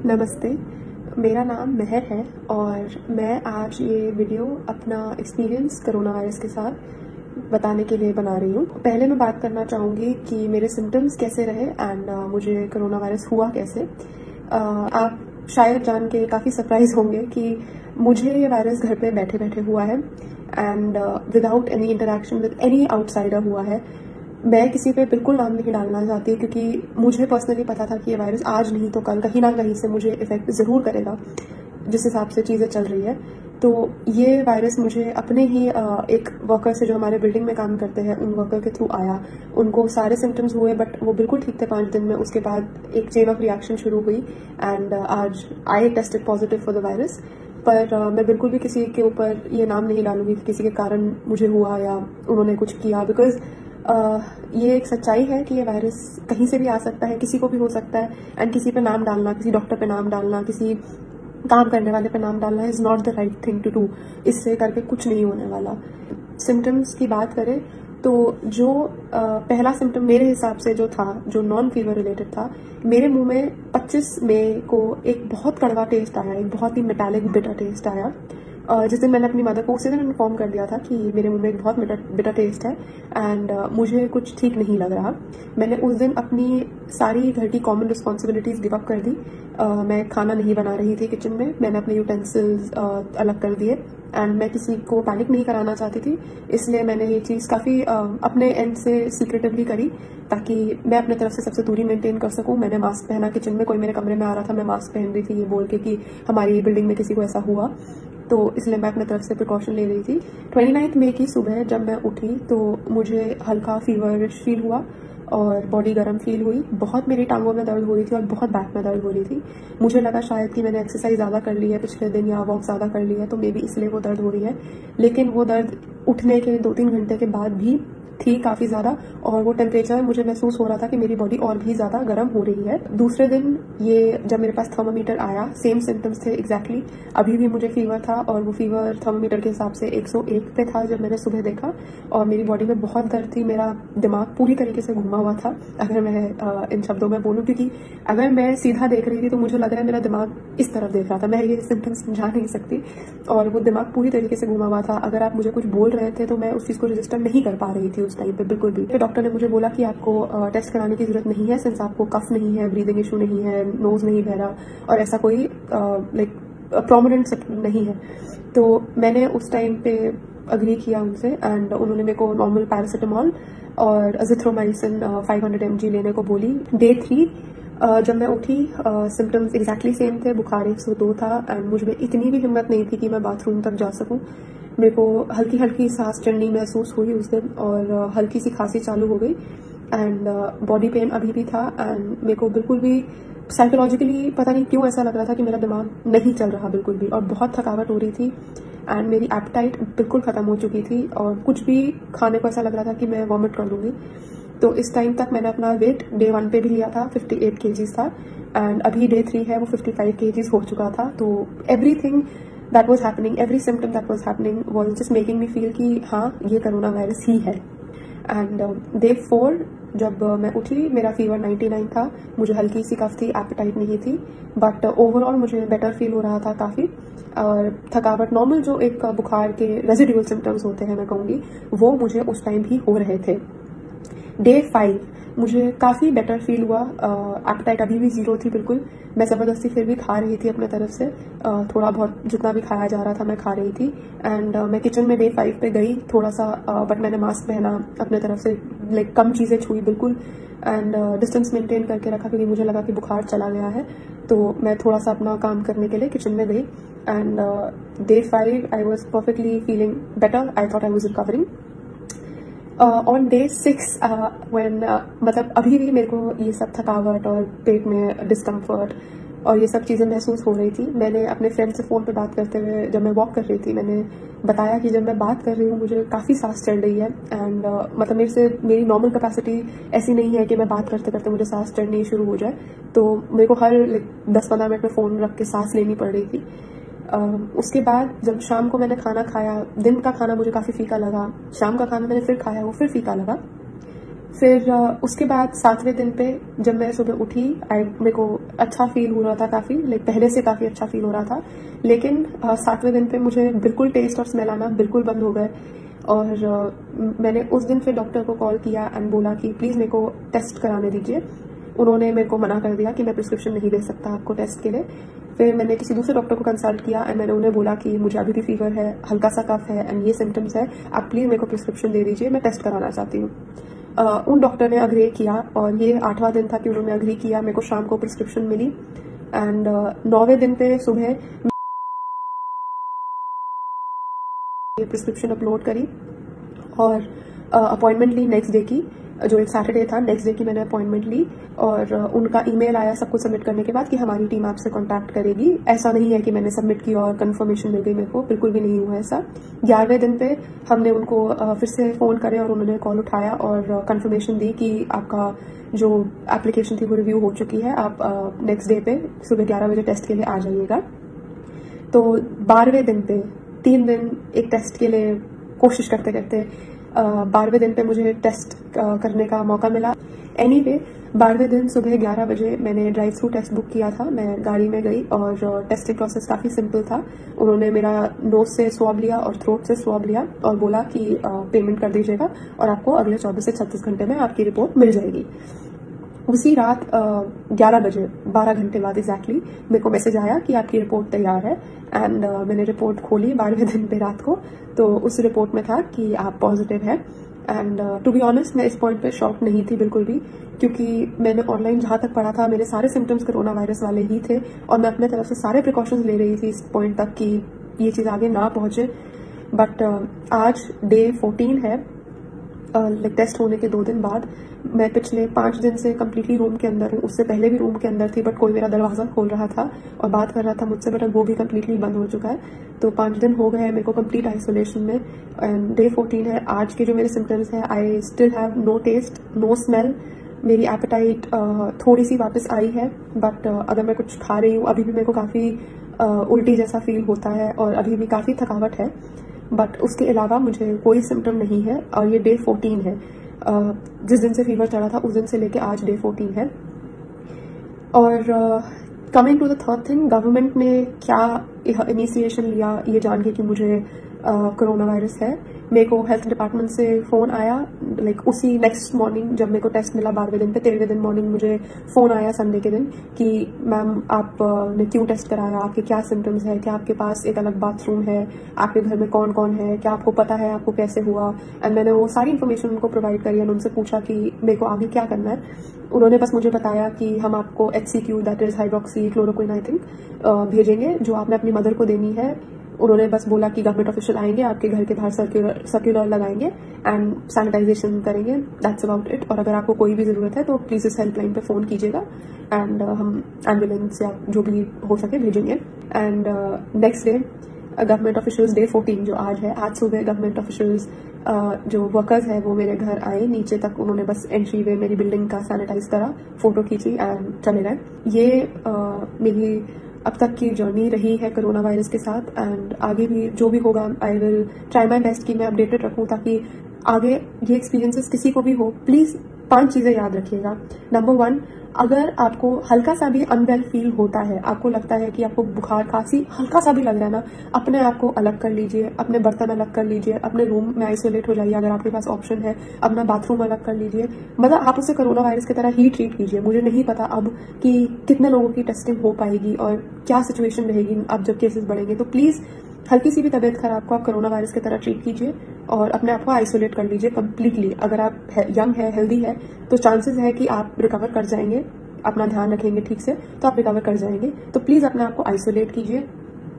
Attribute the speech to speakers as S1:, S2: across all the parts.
S1: नमस्ते, मेरा नाम महर है और मैं आज ये वीडियो अपना एक्सपीरियंस कोरोना वायरस के साथ बताने के लिए बना रही हूँ। पहले मैं बात करना चाहूँगी कि मेरे सिम्टम्स कैसे रहे एंड मुझे कोरोना वायरस हुआ कैसे। आप शायद जान के काफ़ी सरप्राइज होंगे कि मुझे ये वायरस घर पे बैठे बैठे हुआ है and without any interaction with any outsider हुआ है। मैं किसी पे बिल्कुल नाम नहीं डालना चाहती क्योंकि मुझे पर्सनली पता था कि ये वायरस आज नहीं तो कल कहीं ना कहीं से मुझे इफेक्ट ज़रूर करेगा जिस हिसाब से चीज़ें चल रही है। तो ये वायरस मुझे अपने ही एक वर्कर से जो हमारे बिल्डिंग में काम करते हैं उन वर्कर के थ्रू आया। उनको सारे सिम्टम्स हुए बट वो बिल्कुल ठीक थे 5 दिन में। उसके बाद एक चेन ऑफ रिएक्शन शुरू हुई एंड आज I tested positive for the virus. पर मैं बिल्कुल भी किसी के ऊपर ये नाम नहीं डालूंगी कि किसी के कारण मुझे हुआ या उन्होंने कुछ किया, बिकॉज ये एक सच्चाई है कि ये वायरस कहीं से भी आ सकता है, किसी को भी हो सकता है एंड किसी पे नाम डालना, किसी डॉक्टर पे नाम डालना, किसी काम करने वाले पे नाम डालना is not the right thing to do. इससे करके कुछ नहीं होने वाला। सिम्टम्स की बात करें तो जो पहला सिम्टम मेरे हिसाब से जो था, जो नॉन फीवर रिलेटेड था, मेरे मुंह में 25 मई को एक बहुत कड़वा टेस्ट आया, एक बहुत ही मेटालिक बिटर टेस्ट आया। जिस दिन मैंने अपनी मदर को उसी दिन इन्फॉर्म कर दिया था कि मेरे मुंह में एक बहुत बिटर टेस्ट है एंड मुझे कुछ ठीक नहीं लग रहा। मैंने उस दिन अपनी सारी घर की कॉमन रिस्पॉन्सिबिलिटीज़ गिव अप कर दी। मैं खाना नहीं बना रही थी किचन में, मैंने अपने यूटेंसिल्स अलग कर दिए एंड मैं किसी को पैनिक नहीं कराना चाहती थी, इसलिए मैंने ये चीज़ काफ़ी अपने एंड से सीक्रेटिवली करी ताकि मैं अपने तरफ से सबसे दूरी मेंटेन कर सकूं। मैंने मास्क पहना, किचन में कोई मेरे कमरे में आ रहा था मैं मास्क पहन रही थी ये बोल के कि हमारी बिल्डिंग में किसी को ऐसा हुआ, तो इसलिए मैं अपने तरफ से प्रिकॉशन ले रही थी। 29 मई की सुबह जब मैं उठी तो मुझे हल्का फीवरिश फील हुआ और बॉडी गर्म फील हुई। बहुत मेरी टांगों में दर्द हो रही थी और बहुत बैक में दर्द हो रही थी। मुझे लगा शायद कि मैंने एक्सरसाइज ज़्यादा कर ली है पिछले दिन या वॉक ज़्यादा कर ली है तो मे बी इसलिए वो दर्द हो रही है, लेकिन वो दर्द उठने के 2-3 घंटे के बाद भी थी काफ़ी ज़्यादा और वो टेम्परेचर मुझे महसूस हो रहा था कि मेरी बॉडी और भी ज़्यादा गर्म हो रही है। दूसरे दिन ये जब मेरे पास थर्मामीटर आया, सेम सिम्टम्स थे एग्जैक्टली। अभी भी मुझे फीवर था और वो फीवर थर्मामीटर के हिसाब से 101 पे था जब मैंने सुबह देखा और मेरी बॉडी में बहुत दर्द थी। मेरा दिमाग पूरी तरीके से घुमा हुआ था, अगर मैं इन शब्दों में बोलूँ, क्योंकि अगर मैं सीधा देख रही थी तो मुझे लग रहा है मेरा दिमाग इस तरफ देख रहा था। मैं ये सिम्टम्स समझा नहीं सकती और वो दिमाग पूरी तरीके से घुमा हुआ था। अगर आप मुझे कुछ बोल रहे थे तो मैं उस चीज़ को रजिस्टर नहीं कर पा रही थी उस टाइम पे बिल्कुल भी। फिर डॉक्टर ने मुझे बोला कि आपको टेस्ट कराने की जरूरत नहीं है, सिंस आपको कफ नहीं है, ब्रीदिंग इशू नहीं है, नोज नहीं बह रहा और ऐसा कोई लाइक प्रोमिनेंट सिम्टम नहीं है। तो मैंने उस टाइम पे अग्री किया उनसे एंड उन्होंने मेरे को नॉर्मल पैरासिटामॉल और अजिथ्रोमाइसिन 500 mg लेने को बोली। डे 3 जब मैं उठी सिम्टम्स एग्जैक्टली सेम थे, बुखार 102 था एंड मुझ में इतनी भी हिम्मत नहीं थी कि मैं बाथरूम तक जा सकूं। मेरे को हल्की हल्की सांस चढ़नी महसूस हुई उस दिन और हल्की सी खांसी चालू हो गई एंड बॉडी पेन अभी भी था एंड मेरे को बिल्कुल भी साइकोलॉजिकली पता नहीं क्यों ऐसा लग रहा था कि मेरा दिमाग नहीं चल रहा बिल्कुल भी और बहुत थकावट हो रही थी एंड मेरी एपेटाइट बिल्कुल ख़त्म हो चुकी थी और कुछ भी खाने को ऐसा लग रहा था कि मैं वॉमिट कर दूंगी। तो इस टाइम तक मैंने अपना वेट डे 1 पे भी लिया था, 58 kgs था एंड अभी डे 3 है वो 55 kgs हो चुका था। तो everything that was happening, every symptom that was happening was just making me feel कि हाँ ये कोरोना वायरस ही है। एंड डे 4 जब मैं उठी मेरा फीवर 99 था, मुझे हल्की सी कफ थी, एपेटाइट नहीं थी, बट ओवरऑल मुझे बेटर फील हो रहा था काफ़ी और थकावट नॉर्मल जो एक बुखार के रेजिडुअल सिम्टम्स होते हैं मैं कहूँगी वो मुझे उस टाइम भी हो रहे थे। डे 5 मुझे काफ़ी बेटर फील हुआ, एपेटाइट अभी भी 0 थी बिल्कुल। मैं ज़बरदस्ती फिर भी खा रही थी अपने तरफ से, थोड़ा बहुत जितना भी खाया जा रहा था मैं खा रही थी एंड मैं किचन में डे 5 पे गई थोड़ा सा, बट मैंने मास्क पहना, अपने तरफ से लाइक कम चीज़ें छुई बिल्कुल एंड डिस्टेंस मेंटेन करके रखा क्योंकि मुझे लगा कि बुखार चला गया है। तो मैं थोड़ा सा अपना काम करने के लिए किचन में गई and day 5 I was perfectly feeling better, I thought I was recovering. On day 6 मतलब अभी भी मेरे को ये सब थकावट और पेट में डिस्कम्फर्ट और ये सब चीज़ें महसूस हो रही थी। मैंने अपने फ्रेंड से फ़ोन पे बात करते हुए जब मैं वॉक कर रही थी मैंने बताया कि जब मैं बात कर रही हूँ मुझे काफ़ी सांस चढ़ रही है एंड मतलब मेरी नॉर्मल कैपेसिटी ऐसी नहीं है कि मैं बात करते करते मुझे सांस चढ़नी शुरू हो जाए, तो मेरे को हर 10-15 मिनट में फ़ोन रख के सांस लेनी पड़ रही थी। उसके बाद जब शाम को मैंने खाना खाया, दिन का खाना मुझे काफ़ी फीका लगा, शाम का खाना मैंने फिर खाया वो फिर फीका लगा। फिर उसके बाद 7वें दिन पे जब मैं सुबह उठी, मेरे को अच्छा फील हो रहा था, काफ़ी लाइक पहले से काफ़ी अच्छा फील हो रहा था। लेकिन 7वें दिन पे मुझे बिल्कुल टेस्ट और स्मेल आना बिल्कुल बंद हो गए। और मैंने उस दिन फिर डॉक्टर को कॉल किया एंड बोला कि प्लीज़ मेरे को टेस्ट कराने दीजिए। उन्होंने मेरे को मना कर दिया कि मैं प्रिस्क्रिप्शन नहीं दे सकता आपको टेस्ट के लिए। फिर मैंने किसी दूसरे डॉक्टर को कंसल्ट किया एंड मैंने उन्हें बोला कि मुझे अभी भी फीवर है, हल्का सा कफ है एंड ये सिम्टम्स है, आप प्लीज़ मेरे को प्रिस्क्रिप्शन दे दीजिए, मैं टेस्ट कराना चाहती हूँ। उन डॉक्टर ने अग्री किया और ये 8वां दिन था कि उन्होंने अग्री किया। मेरे को शाम को प्रिस्क्रिप्शन मिली एंड 9वें दिन पे सुबह ये प्रिस्क्रिप्शन अपलोड करी और अपॉइंटमेंट ली नेक्स्ट डे की, जो एक सैटरडे था। नेक्स्ट डे की मैंने अपॉइंटमेंट ली और उनका ईमेल आया सब कुछ सबमिट करने के बाद कि हमारी टीम आपसे कांटेक्ट करेगी। ऐसा नहीं है कि मैंने सबमिट की और कंफर्मेशन मिल गई मेरे को, बिल्कुल भी नहीं हुआ ऐसा। 11वें दिन पे हमने उनको फिर से फ़ोन करे और उन्होंने कॉल उठाया और कंफर्मेशन दी कि आपका जो एप्लीकेशन थी वो रिव्यू हो चुकी है, आप नेक्स्ट डे पे सुबह 11 बजे टेस्ट के लिए आ जाइएगा। तो 12वें दिन पे 3 दिन एक टेस्ट के लिए कोशिश करते करते 12वें दिन पे मुझे टेस्ट करने का मौका मिला। एनीवे 12वें दिन सुबह 11 बजे मैंने ड्राइव थ्रू टेस्ट बुक किया था। मैं गाड़ी में गई और टेस्टिंग प्रोसेस काफ़ी सिंपल था। उन्होंने मेरा नोज से स्वैब लिया और थ्रोट से स्वैब लिया और बोला कि पेमेंट कर दीजिएगा और आपको अगले 24 से 36 घंटे में आपकी रिपोर्ट मिल जाएगी। उसी रात 11 बजे 12 घंटे बाद एग्जैक्टली मेरे को मैसेज आया कि आपकी रिपोर्ट तैयार है एंड मैंने रिपोर्ट खोली 12वें दिन पे रात को। तो उस रिपोर्ट में था कि आप पॉजिटिव है एंड टू बी ऑनेस्ट मैं इस पॉइंट पे शॉक नहीं थी बिल्कुल भी, क्योंकि मैंने ऑनलाइन जहाँ तक पढ़ा था मेरे सारे सिम्टम्स कोरोना वायरस वाले ही थे और मैं अपने तरफ से सारे प्रिकॉशंस ले रही थी इस पॉइंट तक कि ये चीज़ आगे ना पहुँचे। बट आज डे 14 है, लाइक टेस्ट होने के 2 दिन बाद। मैं पिछले 5 दिन से कम्प्लीटली रूम के अंदर हूँ। उससे पहले भी रूम के अंदर थी बट कोई मेरा दरवाज़ा खोल रहा था और बात कर रहा था मुझसे, बट वो भी कम्प्लीटली बंद हो चुका है। तो 5 दिन हो गए हैं मेरे को कम्प्लीट आइसोलेशन में एंड डे 14 है। आज के जो मेरे सिम्टम्स हैं, I still have no taste, no smell. मेरी एपेटाइट थोड़ी सी वापस आई है बट अगर मैं कुछ खा रही हूँ अभी भी मेरे को काफ़ी उल्टी जैसा फील होता है और अभी भी काफ़ी थकावट है, बट उसके अलावा मुझे कोई सिम्टम नहीं है। और ये डे 14 है, जिस दिन से फीवर चढ़ा था उस दिन से लेके आज डे 14 है। और coming to the third thing, government ने क्या इनिशिएशन लिया ये जान के कि मुझे कोरोना वायरस है। मेरे को हेल्थ डिपार्टमेंट से फ़ोन आया लाइक उसी नेक्स्ट मॉर्निंग जब मेरे को टेस्ट मिला 12वें दिन पे। 13वें दिन मॉर्निंग मुझे फ़ोन आया संडे के दिन कि मैम आप ने क्यों टेस्ट कराया, आपके क्या सिम्टम्स है, क्या आपके पास एक अलग बाथरूम है, आपके घर में कौन कौन है, क्या आपको पता है आपको कैसे हुआ। एंड मैंने वो सारी इन्फॉर्मेशन उनको प्रोवाइड करी और उनसे पूछा कि मेरे को आगे क्या करना है। उन्होंने बस मुझे बताया कि हम आपको HCQ that is hydroxy chloroquine I think भेजेंगे जो आपने अपनी मदर को देनी है। उन्होंने बस बोला कि गवर्नमेंट ऑफिशियल आएंगे, आपके घर के बाहर सर्कुलर लगाएंगे एंड सैनिटाइजेशन करेंगे, दैट्स अबाउट इट। और अगर आपको कोई भी ज़रूरत है तो प्लीज़ इस हेल्पलाइन पे फ़ोन कीजिएगा एंड हम एम्बुलेंस या जो भी हो सके भेजेंगे। And next day government officials, day 14 जो आज है, आज सुबह गवर्नमेंट ऑफिशियल्स जो वर्कर्स है वो मेरे घर आए नीचे तक। उन्होंने बस एंट्री वे मेरी बिल्डिंग का सैनिटाइज करा, फोटो खींची एंड चले गए। ये मेरी अब तक की जर्नी रही है कोरोना वायरस के साथ एंड आगे भी जो भी होगा I will try my best कि मैं अपडेटेड रखूं ताकि आगे ये एक्सपीरियंसेस किसी को भी हो। प्लीज़ 5 चीज़ें याद रखिएगा। नंबर 1, अगर आपको हल्का सा भी अनवेल फील होता है, आपको लगता है कि आपको बुखार खांसी हल्का सा भी लग रहा है ना, अपने आप को अलग कर लीजिए, अपने बर्तन अलग कर लीजिए, अपने रूम में आइसोलेट हो जाइए अगर आपके पास ऑप्शन है, अपना बाथरूम अलग कर लीजिए। मतलब आप उसे कोरोना वायरस की तरह ही ट्रीट कीजिए। मुझे नहीं पता अब कि कितने लोगों की टेस्टिंग हो पाएगी और क्या सिचुएशन रहेगी अब जब केसेस बढ़ेंगे। तो प्लीज़ हल्की सी भी तबीयत खराब को आप कोरोना वायरस की तरह ट्रीट कीजिए और अपने आप को आइसोलेट कर लीजिए कम्प्लीटली। अगर आप यंग है, हेल्दी है तो चांसेस है कि आप रिकवर कर जाएंगे, अपना ध्यान रखेंगे ठीक से तो आप रिकवर कर जाएंगे। तो प्लीज़ अपने आप को आइसोलेट कीजिए।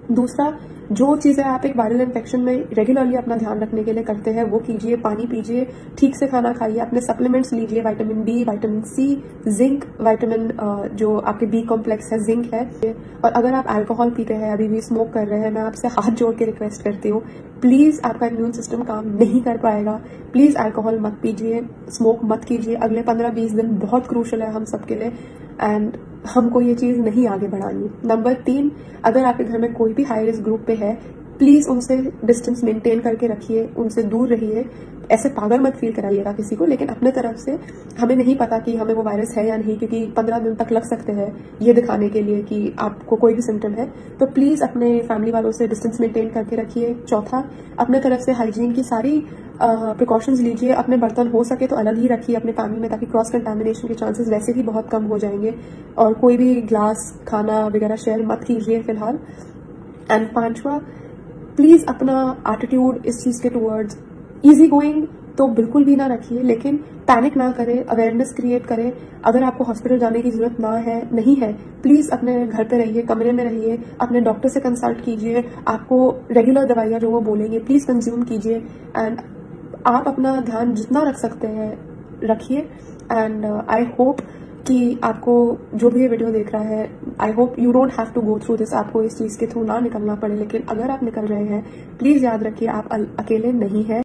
S1: दूसरा, जो चीज़ें आप एक वायरल इन्फेक्शन में रेगुलरली अपना ध्यान रखने के लिए करते हैं वो कीजिए। पानी पीजिए, ठीक से खाना खाइए, अपने सप्लीमेंट्स लीजिए, vitamin B, vitamin C, zinc, vitamin जो आपके B कॉम्प्लेक्स है, जिंक है। और अगर आप अल्कोहल पीते हैं, अभी भी स्मोक कर रहे हैं, मैं आपसे हाथ जोड़ के रिक्वेस्ट करती हूँ, प्लीज़ आपका इम्यून सिस्टम काम नहीं कर पाएगा। प्लीज़ अल्कोहल मत पीजिए, स्मोक मत कीजिए। अगले 15-20 दिन बहुत क्रूशल है हम सबके लिए एंड हमको ये चीज़ नहीं आगे बढ़ानी। नंबर 3, अगर आपके घर में कोई भी हाई रिस्क ग्रुप पे है, प्लीज उनसे डिस्टेंस मेंटेन करके रखिए, उनसे दूर रहिए। ऐसे पागल मत फील कराइएगा किसी को, लेकिन अपने तरफ से हमें नहीं पता कि हमें वो वायरस है या नहीं, क्योंकि 15 दिन तक लग सकते हैं ये दिखाने के लिए कि आपको कोई भी सिम्टम है। तो प्लीज अपने फैमिली वालों से डिस्टेंस मेंटेन करके रखिए। चौथा, अपने तरफ से हाइजीन की सारी प्रिकॉशंस लीजिए। अपने बर्तन हो सके तो अलग ही रखिए अपने फैमिली में, ताकि क्रॉस कंटामिनेशन के चांसेस वैसे ही बहुत कम हो जाएंगे। और कोई भी ग्लास, खाना वगैरह शेयर मत कीजिए फिलहाल। एंड पांचवा, प्लीज अपना एटीट्यूड इस चीज के टूवर्ड्स इजी गोइंग तो बिल्कुल भी ना रखिए, लेकिन पैनिक ना करें, अवेयरनेस क्रिएट करें। अगर आपको हॉस्पिटल जाने की जरूरत नहीं है, प्लीज अपने घर पे रहिए, कमरे में रहिए, अपने डॉक्टर से कंसल्ट कीजिए। आपको रेगुलर दवाइयां जो वो बोलेंगे प्लीज कंज्यूम कीजिए। एंड आप अपना ध्यान जितना रख सकते हैं रखिए। एंड आई होप कि आपको जो भी ये वीडियो देख रहा है, I hope you don't have to go through this, आपको इस चीज के थ्रू ना निकलना पड़े। लेकिन अगर आप निकल रहे हैं, प्लीज याद रखिए आप अकेले नहीं है।